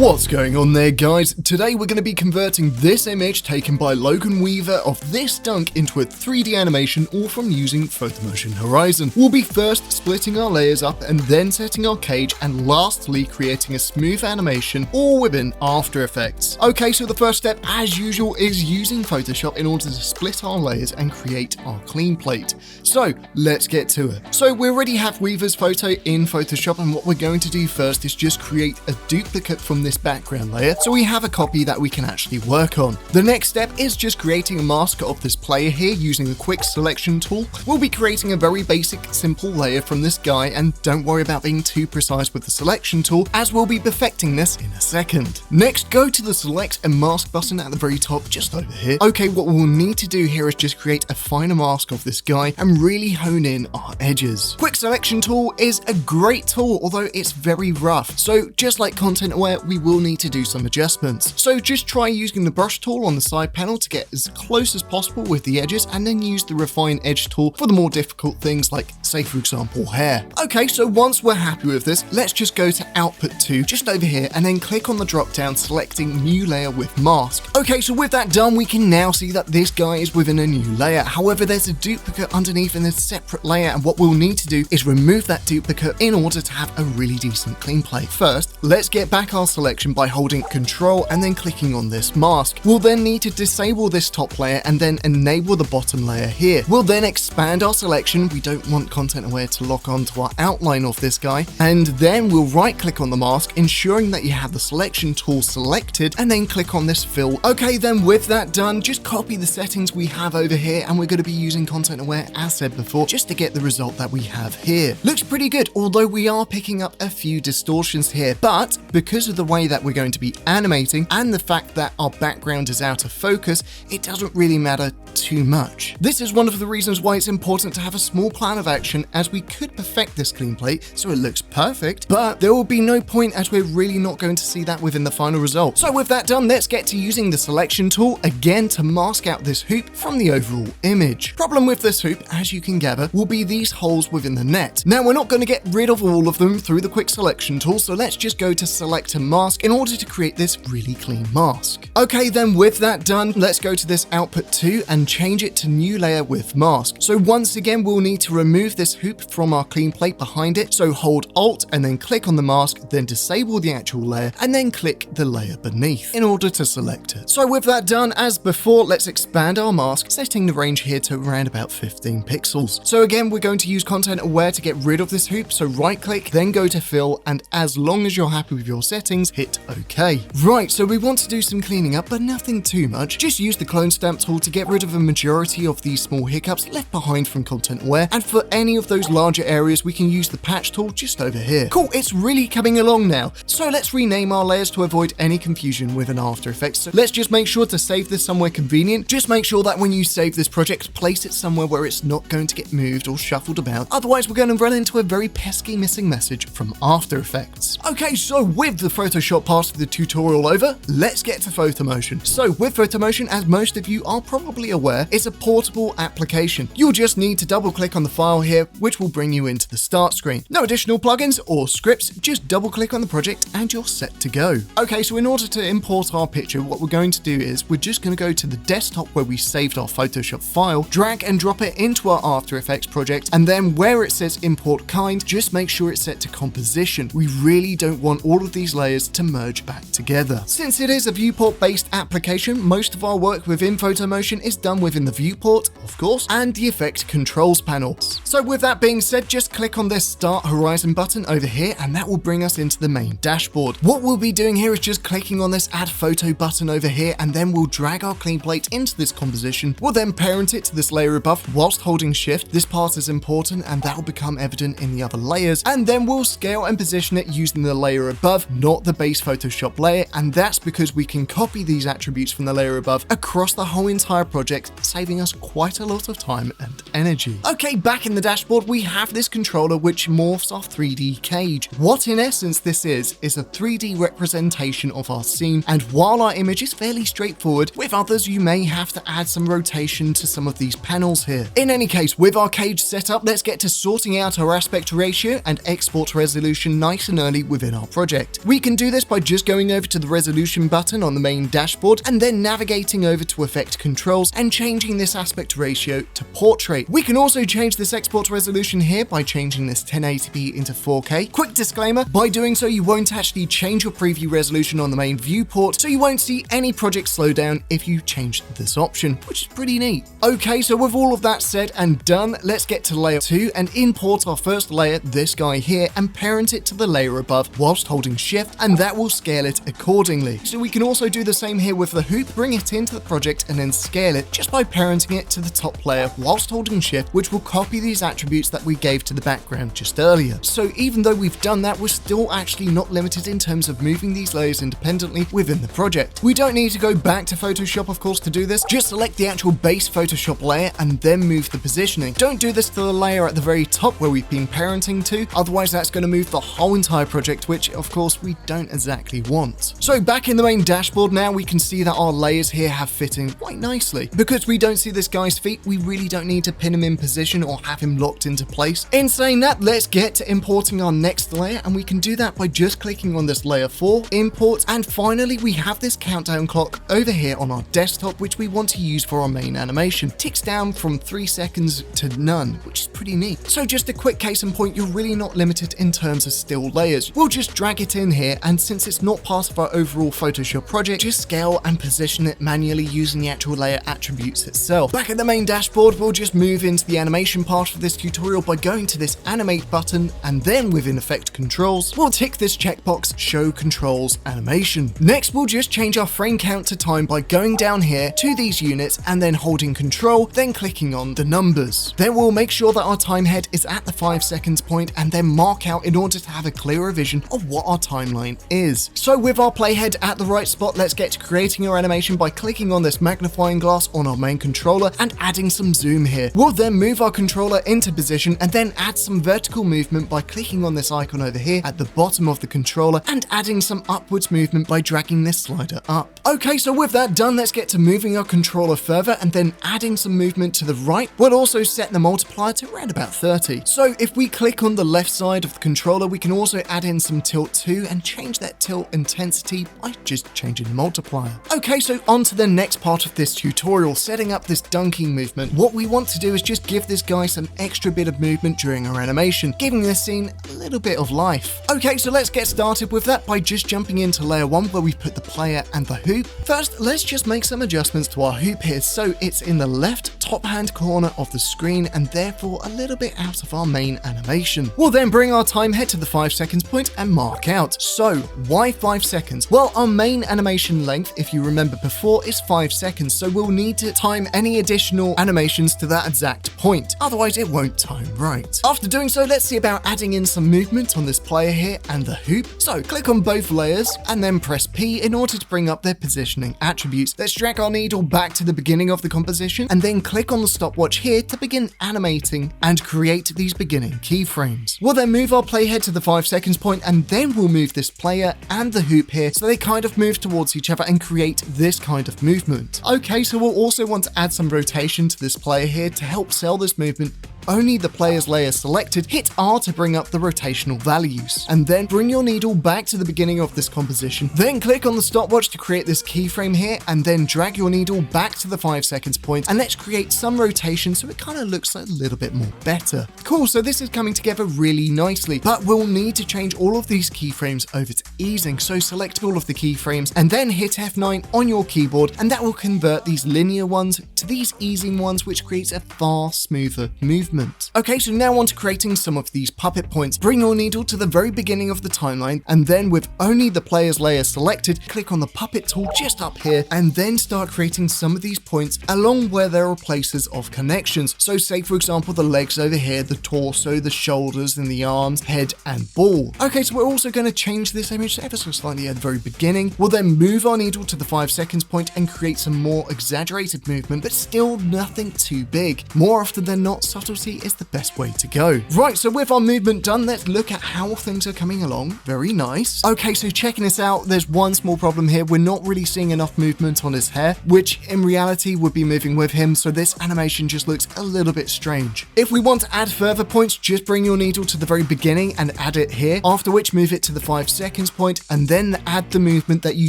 What's going on there, guys? Today we're going to be converting this image taken by Logan Weaver of this dunk into a 3D animation, all from using Photomotion Horizon. We'll be first splitting our layers up and then setting our cage, and lastly creating a smooth animation all within After Effects. Okay, so the first step as usual is using Photoshop in order to split our layers and create our clean plate. So let's get to it. So we already have Weaver's photo in Photoshop, and what we're going to do first is just create a duplicate from this background layer so we have a copy that we can actually work on. The next step is just creating a mask of this player here using the quick selection tool. We'll be creating a very basic simple layer from this guy, and don't worry about being too precise with the selection tool as we'll be perfecting this in a second. Next, go to the select and mask button at the very top just over here. Okay, what we'll need to do here is just create a finer mask of this guy and really hone in our edges. Quick selection tool is a great tool, although it's very rough, so just like content aware, we will need to do some adjustments. So just try using the brush tool on the side panel to get as close as possible with the edges, and then use the refine edge tool for the more difficult things like, say for example, hair. Okay, so once we're happy with this, let's just go to output 2 just over here and then click on the drop down selecting new layer with mask. Okay, so with that done, we can now see that this guy is within a new layer. However, there's a duplicate underneath in a separate layer, and what we'll need to do is remove that duplicate in order to have a really decent clean plate. First, let's get back our selection by holding Control and then clicking on this mask. We'll then need to disable this top layer and then enable the bottom layer here. We'll then expand our selection. We don't want content aware to lock onto our outline of this guy, and then we'll right click on the mask, ensuring that you have the selection tool selected, and then click on this fill. Okay, then with that done, just copy the settings we have over here, and we're going to be using content aware as said before just to get the result that we have here. Looks pretty good, although we are picking up a few distortions here, but because of the way that we're going to be animating and the fact that our background is out of focus, it doesn't really matter too much. This is one of the reasons why it's important to have a small plan of action, as we could perfect this clean plate so it looks perfect, but there will be no point as we're really not going to see that within the final result. So with that done, let's get to using the selection tool again to mask out this hoop from the overall image. Problem with this hoop, as you can gather, will be these holes within the net. Now we're not going to get rid of all of them through the quick selection tool, so let's just go to select and mask in order to create this really clean mask. Okay, then with that done, let's go to this output 2 and change it to new layer with mask. So once again, we'll need to remove this hoop from our clean plate behind it. So hold Alt and then click on the mask, then disable the actual layer and then click the layer beneath in order to select it. So with that done, as before, let's expand our mask, setting the range here to around about 15 pixels. So again, we're going to use content aware to get rid of this hoop. So right click, then go to fill, and as long as you're happy with your settings, hit OK. Right, so we want to do some cleaning up, but nothing too much. Just use the clone stamp tool to get rid of a majority of these small hiccups left behind from content aware, and for any of those larger areas, we can use the patch tool just over here. Cool, it's really coming along now. So let's rename our layers to avoid any confusion with an After Effects. So let's just make sure to save this somewhere convenient. Just make sure that when you save this project, place it somewhere where it's not going to get moved or shuffled about. Otherwise, we're going to run into a very pesky missing message from After Effects. Okay, so with the Photoshop part of the tutorial over, let's get to Photomotion. So with Photomotion, as most of you are probably aware, it's a portable application. You'll just need to double click on the file here, which will bring you into the start screen. No additional plugins or scripts, just double click on the project and you're set to go. Okay, so in order to import our picture, what we're going to do is we're just going to go to the desktop where we saved our Photoshop file, drag and drop it into our After Effects project, and then where it says import kind, just make sure it's set to composition. We really don't want all of these layers to merge back together. Since it is a viewport based application, most of our work within Photomotion is done within the viewport, of course, and the effect controls panel. So with that being said, just click on this Start Horizon button over here, and that will bring us into the main dashboard. What we'll be doing here is just clicking on this Add Photo button over here, and then we'll drag our clean plate into this composition. We'll then parent it to this layer above whilst holding Shift. This part is important, and that will become evident in the other layers. And then we'll scale and position it using the layer above, not the base Photoshop layer, and that's because we can copy these attributes from the layer above across the whole entire project, saving us quite a lot of time and energy. Okay, back in the dashboard, we have this controller which morphs our 3D cage. What in essence this is a 3D representation of our scene, and while our image is fairly straightforward, with others you may have to add some rotation to some of these panels here. In any case, with our cage set up, let's get to sorting out our aspect ratio and export resolution nice and early within our project. We can do this by just going over to the resolution button on the main dashboard and then navigating over to effect controls and changing this aspect ratio to portrait. We can also change this export resolution here by changing this 1080p into 4K. Quick disclaimer, by doing so you won't actually change your preview resolution on the main viewport, so you won't see any project slowdown if you change this option, which is pretty neat. Okay, so with all of that said and done, let's get to layer 2 and import our first layer, this guy here, and parent it to the layer above whilst holding shift, and that will scale it accordingly. So we can also do the same here with the hoop, bring it into the project and then scale it just by parenting it to the top layer whilst holding shift, which will copy these attributes that we gave to the background just earlier. So even though we've done that, we're still actually not limited in terms of moving these layers independently within the project. We don't need to go back to Photoshop, of course, to do this. Just select the actual base Photoshop layer and then move the positioning. Don't do this to the layer at the very top where we've been parenting to, otherwise that's going to move the whole entire project, which of course we don't exactly want. So back in the main dashboard now, we can see that our layers here have fit in quite nicely. Because we don't see this guy's feet, we really don't need to pin him in position or have him locked into place. In saying that, let's get to importing our next layer, and we can do that by just clicking on this layer 4, import, and finally we have this countdown clock over here on our desktop, which we want to use for our main animation. Ticks down from 3 seconds to none, which is pretty neat. So just a quick case in point, you're really not limited in terms of still layers. We'll just drag it in here, and since it's not part of our overall Photoshop project, just scale and position it manually using the actual layer attributes itself. Back at the main dashboard, we'll just move into the animation part of this tutorial by going to this animate button, and then within effect controls, we'll tick this checkbox, show controls animation. Next, we'll just change our frame count to time by going down here to these units and then holding control, then clicking on the numbers. Then we'll make sure that our time head is at the 5 seconds point and then mark out in order to have a clearer vision of what our timeline is. So with our playhead at the right spot, let's get to creating our animation by clicking on this magnifying glass on our main controller and adding some zoom here. We'll then move our controller into position and then add some vertical movement by clicking on this icon over here at the bottom of the controller and adding some upwards movement by dragging this slider up. Okay, so with that done, let's get to moving our controller further and then adding some movement to the right. We'll also set the multiplier to around about 30. So if we click on the left side of the controller, we can also add in some tilt too and change that tilt intensity by just changing the multiplier. Okay, so on to the next part of this tutorial, setting up this dunking movement. What we want to do is just give this guy some extra bit of movement during our animation, giving the scene a little bit of life. Okay, so let's get started with that by just jumping into layer 1 where we put the player and the hoop. First, let's just make some adjustments to our hoop here so it's in the left top hand corner of the screen and therefore a little bit out of our main animation. We'll then bring our time head to the 5 seconds point and mark out. So why 5 seconds? Well, our main animation length, if you remember before, is 5 seconds, so we'll need to time any additional animations to that exact point, otherwise it won't time right. After doing so, let's see about adding in some movement on this player here and the hoop. So click on both layers and then press P in order to bring up their positioning attributes. Let's drag our needle back to the beginning of the composition and then click on the stopwatch here to begin animating and create these beginning keyframes. We'll then move our playhead to the 5 seconds point and then we'll move this player and the hoop here so they kind of move towards each other and create this kind of movement. Okay, so we'll also want to add some rotation to this player here to help sell this movement. Only the player's layer selected, hit R to bring up the rotational values, and then bring your needle back to the beginning of this composition. Then click on the stopwatch to create this keyframe here, and then drag your needle back to the 5 seconds point, and let's create some rotation so it kind of looks a little bit more better. Cool, so this is coming together really nicely, but we'll need to change all of these keyframes over to easing, so select all of the keyframes, and then hit F9 on your keyboard, and that will convert these linear ones to these easing ones, which creates a far smoother movement. Okay, so now on to creating some of these puppet points. Bring your needle to the very beginning of the timeline, and then with only the player's layer selected, click on the puppet tool just up here, and then start creating some of these points along where there are places of connections. So say for example the legs over here, the torso, the shoulders, and the arms, head, and ball. Okay, so we're also going to change this image ever so slightly at the very beginning. We'll then move our needle to the 5 seconds point and create some more exaggerated movement, but but still nothing too big. More often than not, subtlety is the best way to go. Right, so with our movement done, let's look at how things are coming along. Very nice. Okay, so checking this out, there's one small problem here. We're not really seeing enough movement on his hair, which in reality would be moving with him, so this animation just looks a little bit strange. If we want to add further points, just bring your needle to the very beginning and add it here, after which move it to the 5 seconds point and then add the movement that you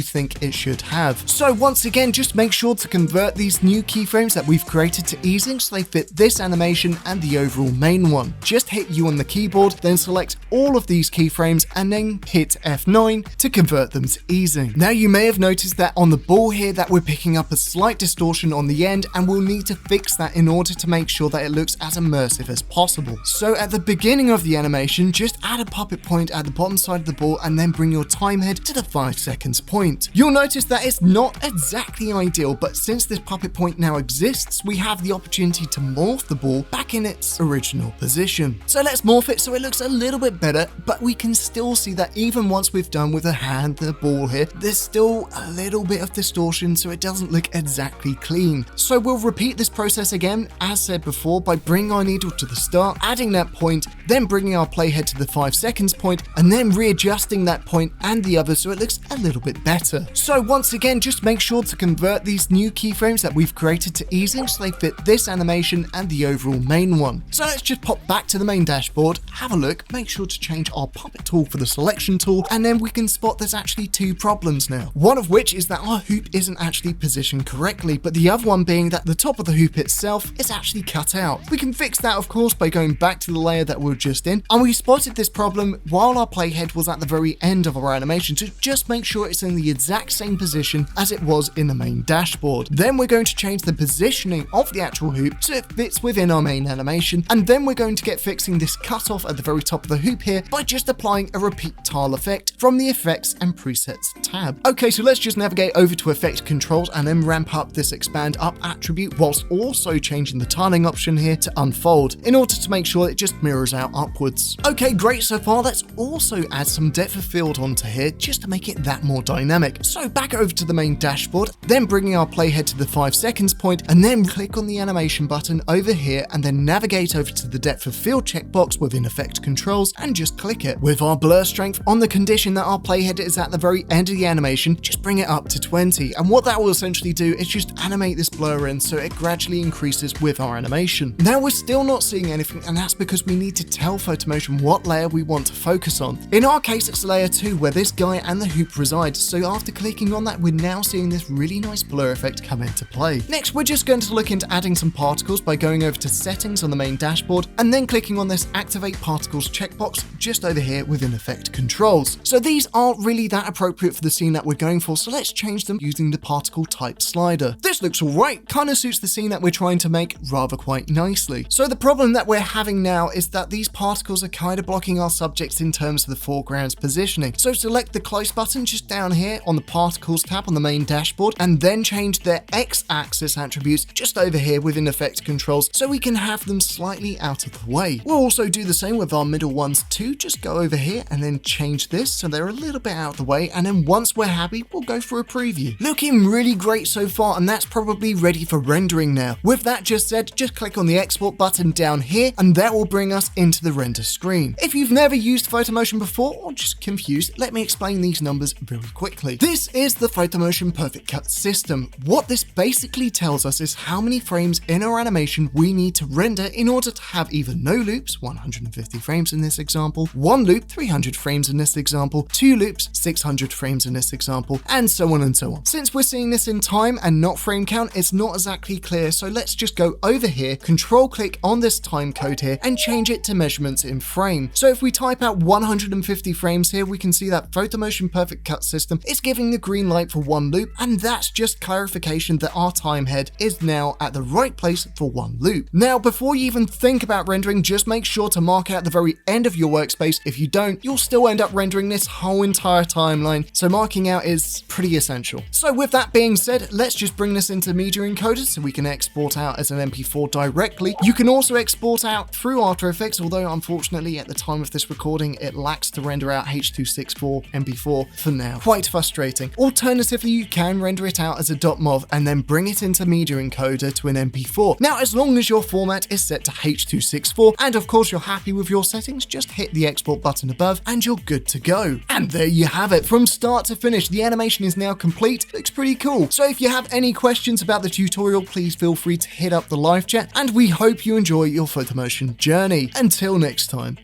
think it should have. So once again, just make sure to convert these new keyframes that we've created to easing so they fit this animation and the overall main one. Just hit U on the keyboard, then select all of these keyframes and then hit F9 to convert them to easing. Now you may have noticed that on the ball here that we're picking up a slight distortion on the end, and we'll need to fix that in order to make sure that it looks as immersive as possible. So at the beginning of the animation, just add a puppet point at the bottom side of the ball and then bring your time head to the 5 seconds point. You'll notice that it's not exactly ideal, but since this puppet point now exists, we have the opportunity to morph the ball back in its original position. So let's morph it so it looks a little bit better, but we can still see that even once we've done with the hand, the ball here, there's still a little bit of distortion, so it doesn't look exactly clean. So we'll repeat this process again, as said before, by bringing our needle to the start, adding that point, then bringing our playhead to the 5 seconds point, and then readjusting that point and the other so it looks a little bit better. So once again, just make sure to convert these new keyframes that we've created to easing so they fit this animation and the overall main one. So let's just pop back to the main dashboard, have a look, make sure to change our puppet tool for the selection tool, and then we can spot there's actually two problems now. One of which is that our hoop isn't actually positioned correctly, but the other one being that the top of the hoop itself is actually cut out. We can fix that of course by going back to the layer that we were just in, and we spotted this problem while our playhead was at the very end of our animation, to just make sure it's in the exact same position as it was in the main dashboard. Then we're going to change the positioning of the actual hoop so it fits within our main animation, and then we're going to get fixing this cutoff at the very top of the hoop here by just applying a repeat tile effect from the effects and presets tab. Okay, so let's just navigate over to effect controls and then ramp up this expand up attribute whilst also changing the tiling option here to unfold in order to make sure it just mirrors out upwards. Okay, great so far. Let's also add some depth of field onto here just to make it that more dynamic. So back over to the main dashboard, then bringing our playhead to the 5 seconds point, and then click on the animation button over here and then navigate over to the depth of field checkbox within effect controls and just click it. With our blur strength on the condition that our playhead is at the very end of the animation, just bring it up to 20, and what that will essentially do is just animate this blur in so it gradually increases with our animation. Now we're still not seeing anything, and that's because we need to tell Photomotion what layer we want to focus on. In our case it's layer 2 where this guy and the hoop reside, so after clicking on that we're now seeing this really nice blur effect come into play. Next we're just going to look into adding some particles by going over to settings on the main dashboard and then clicking on this activate particles checkbox just over here within effect controls. So these aren't really that appropriate for the scene that we're going for, so let's change them using the particle type slider. This looks alright, kind of suits the scene that we're trying to make rather quite nicely. So the problem that we're having now is that these particles are kind of blocking our subjects in terms of the foreground's positioning. So select the close button just down here on the particles tab on the main dashboard and then change their x-axis attributes just over here within effect controls so we can have them slightly out of the way. We'll also do the same with our middle ones too, just go over here and then change this so they're a little bit out of the way, and then once we're happy we'll go for a preview. Looking really great so far, and that's probably ready for rendering now. With that just said, just click on the export button down here and that will bring us into the render screen. If you've never used Photomotion before or just confused, let me explain these numbers very quickly. This is the Photomotion Perfect Cut system. What this basically tells us is how many frames in our animation we need to render in order to have either no loops, 150 frames in this example, one loop, 300 frames in this example, two loops, 600 frames in this example, and so on and so on. Since we're seeing this in time and not frame count, it's not exactly clear, so let's just go over here, control click on this time code here and change it to measurements in frame. So if we type out 150 frames here, we can see that Photomotion Perfect Cut system is giving the green light for one loop, and that's just clarification that our time head is now at the right place for one loop. Now before you even think about rendering, just make sure to mark out the very end of your workspace. If you don't, you'll still end up rendering this whole entire timeline, so marking out is pretty essential. So with that being said, let's just bring this into Media Encoder so we can export out as an MP4 directly. You can also export out through After Effects, although unfortunately at the time of this recording it lacks to render out H.264 MP4 for now. Quite frustrating. Alternatively, you can render it out as a .mov and then bring it into media encoder to an MP4. Now, as long as your format is set to H.264, and of course you're happy with your settings, just hit the export button above and you're good to go. And there you have it. From start to finish, the animation is now complete. Looks pretty cool. So if you have any questions about the tutorial, please feel free to hit up the live chat, and we hope you enjoy your Photomotion journey. Until next time.